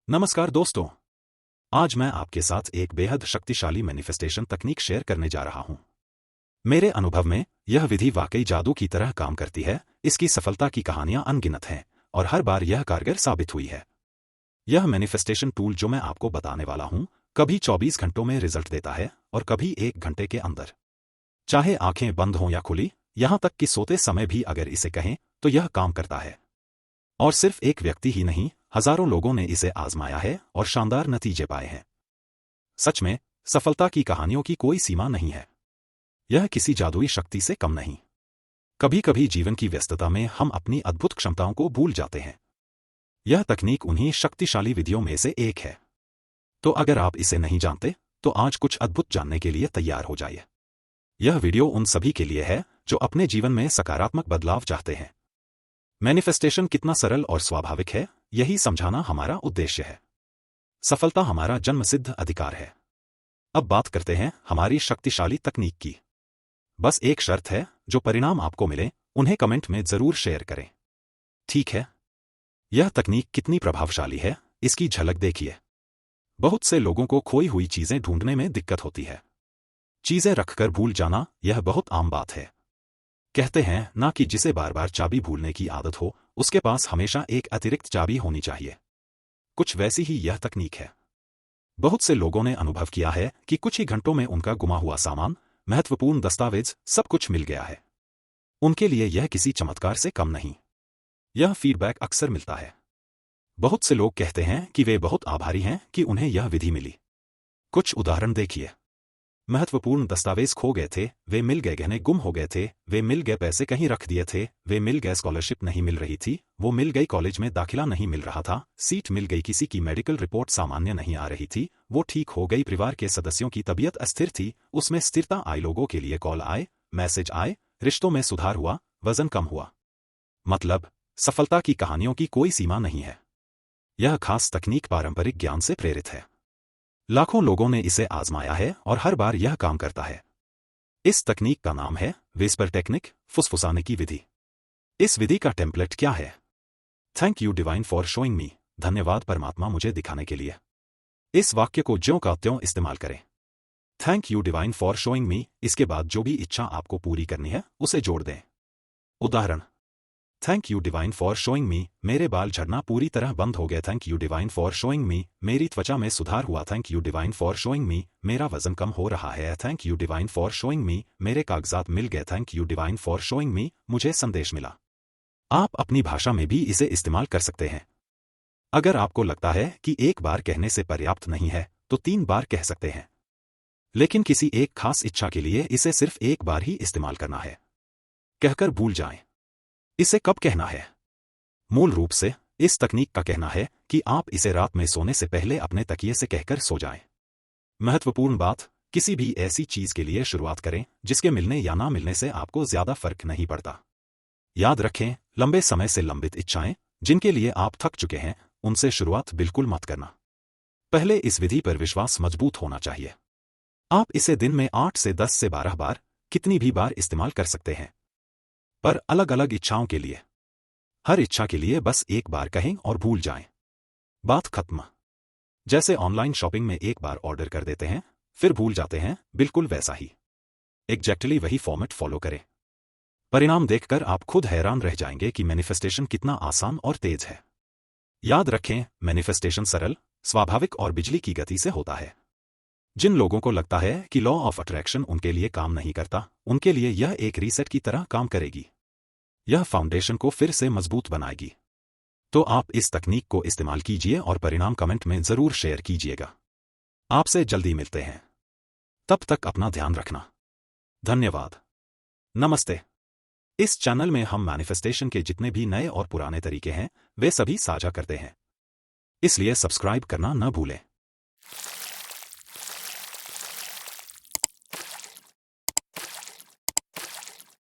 नमस्कार दोस्तों। आज मैं आपके साथ एक बेहद शक्तिशाली मैनिफेस्टेशन तकनीक शेयर करने जा रहा हूं। मेरे अनुभव में यह विधि वाकई जादू की तरह काम करती है। इसकी सफलता की कहानियां अनगिनत हैं और हर बार यह कारगर साबित हुई है। यह मैनिफेस्टेशन टूल जो मैं आपको बताने वाला हूं, कभी 24 घंटों में रिजल्ट देता है और कभी 1 घंटे के अंदर। चाहे आंखें बंद हों या खुली, यहां तक कि सोते समय भी अगर इसे कहें तो यह काम करता है। और सिर्फ एक व्यक्ति ही नहीं, हजारों लोगों ने इसे आजमाया है और शानदार नतीजे पाए हैं। सच में, सफलता की कहानियों की कोई सीमा नहीं है। यह किसी जादुई शक्ति से कम नहीं। कभी कभी जीवन की व्यस्तता में हम अपनी अद्भुत क्षमताओं को भूल जाते हैं। यह तकनीक उन्हीं शक्तिशाली विधियों में से एक है। तो अगर आप इसे नहीं जानते, तो आज कुछ अद्भुत जानने के लिए तैयार हो जाइए। यह वीडियो उन सभी के लिए है जो अपने जीवन में सकारात्मक बदलाव चाहते हैं। मैनिफेस्टेशन कितना सरल और स्वाभाविक है, यही समझाना हमारा उद्देश्य है। सफलता हमारा जन्मसिद्ध अधिकार है। अब बात करते हैं हमारी शक्तिशाली तकनीक की। बस एक शर्त है, जो परिणाम आपको मिले उन्हें कमेंट में जरूर शेयर करें। ठीक है? यह तकनीक कितनी प्रभावशाली है, इसकी झलक देखिए। बहुत से लोगों को खोई हुई चीजें ढूंढने में दिक्कत होती है। चीजें रखकर भूल जाना यह बहुत आम बात है। कहते हैं ना कि जिसे बार बार चाबी भूलने की आदत हो, उसके पास हमेशा एक अतिरिक्त चाबी होनी चाहिए। कुछ वैसी ही यह तकनीक है। बहुत से लोगों ने अनुभव किया है कि कुछ ही घंटों में उनका गुमा हुआ सामान, महत्वपूर्ण दस्तावेज, सब कुछ मिल गया है। उनके लिए यह किसी चमत्कार से कम नहीं। यह फीडबैक अक्सर मिलता है। बहुत से लोग कहते हैं कि वे बहुत आभारी हैं कि उन्हें यह विधि मिली। कुछ उदाहरण देखिए। महत्वपूर्ण दस्तावेज खो गए थे, वे मिल गए। गहने गुम हो गए थे, वे मिल गए। पैसे कहीं रख दिए थे, वे मिल गए। स्कॉलरशिप नहीं मिल रही थी, वो मिल गई। कॉलेज में दाखिला नहीं मिल रहा था, सीट मिल गई। किसी की मेडिकल रिपोर्ट सामान्य नहीं आ रही थी, वो ठीक हो गई। परिवार के सदस्यों की तबीयत अस्थिर थी, उसमें स्थिरता आई। लोगों के लिए कॉल आए, मैसेज आए, रिश्तों में सुधार हुआ, वजन कम हुआ। मतलब, सफलता की कहानियों की कोई सीमा नहीं है। यह खास तकनीक पारंपरिक ज्ञान से प्रेरित है। लाखों लोगों ने इसे आजमाया है और हर बार यह काम करता है। इस तकनीक का नाम है विस्पर टेक्निक, फुसफुसाने की विधि। इस विधि का टेम्पलेट क्या है? Thank you divine for showing me. धन्यवाद परमात्मा मुझे दिखाने के लिए। इस वाक्य को ज्यों का त्यों इस्तेमाल करें। Thank you divine for showing me. इसके बाद जो भी इच्छा आपको पूरी करनी है उसे जोड़ दें। उदाहरण: thank you divine for showing me, मेरे बाल झड़ना पूरी तरह बंद हो गए। Thank you divine for showing me, मेरी त्वचा में सुधार हुआ। Thank you divine for showing me, मेरा वजन कम हो रहा है। Thank you divine for showing me, मेरे कागजात मिल गए। Thank you divine for showing me, मुझे संदेश मिला। आप अपनी भाषा में भी इसे इस्तेमाल कर सकते हैं। अगर आपको लगता है कि एक बार कहने से पर्याप्त नहीं है, तो 3 बार कह सकते हैं। लेकिन किसी एक खास इच्छा के लिए इसे सिर्फ एक बार ही इस्तेमाल करना है। कहकर भूल जाएं। इसे कब कहना है? मूल रूप से, इस तकनीक का कहना है कि आप इसे रात में सोने से पहले अपने तकिए से कहकर सो जाएं। महत्वपूर्ण बात, किसी भी ऐसी चीज के लिए शुरुआत करें जिसके मिलने या ना मिलने से आपको ज्यादा फर्क नहीं पड़ता। याद रखें, लंबे समय से लंबित इच्छाएं, जिनके लिए आप थक चुके हैं, उनसे शुरुआत बिल्कुल मत करना। पहले इस विधि पर विश्वास मजबूत होना चाहिए। आप इसे दिन में 8 से 10 से 12 बार, कितनी भी बार इस्तेमाल कर सकते हैं, पर अलग अलग इच्छाओं के लिए। हर इच्छा के लिए बस एक बार कहें और भूल जाएं। बात खत्म। जैसे ऑनलाइन शॉपिंग में एक बार ऑर्डर कर देते हैं, फिर भूल जाते हैं, बिल्कुल वैसा ही। एग्जैक्टली वही फॉर्मेट फॉलो करें। परिणाम देखकर आप खुद हैरान रह जाएंगे कि मैनिफेस्टेशन कितना आसान और तेज है। याद रखें, मैनिफेस्टेशन सरल, स्वाभाविक और बिजली की गति से होता है। जिन लोगों को लगता है कि लॉ ऑफ अट्रैक्शन उनके लिए काम नहीं करता, उनके लिए यह एक रीसेट की तरह काम करेगी। यह फाउंडेशन को फिर से मजबूत बनाएगी। तो आप इस तकनीक को इस्तेमाल कीजिए और परिणाम कमेंट में जरूर शेयर कीजिएगा। आपसे जल्दी मिलते हैं। तब तक अपना ध्यान रखना। धन्यवाद। नमस्ते। इस चैनल में हम मैनिफेस्टेशन के जितने भी नए और पुराने तरीके हैं, वे सभी साझा करते हैं। इसलिए सब्सक्राइब करना न भूलें।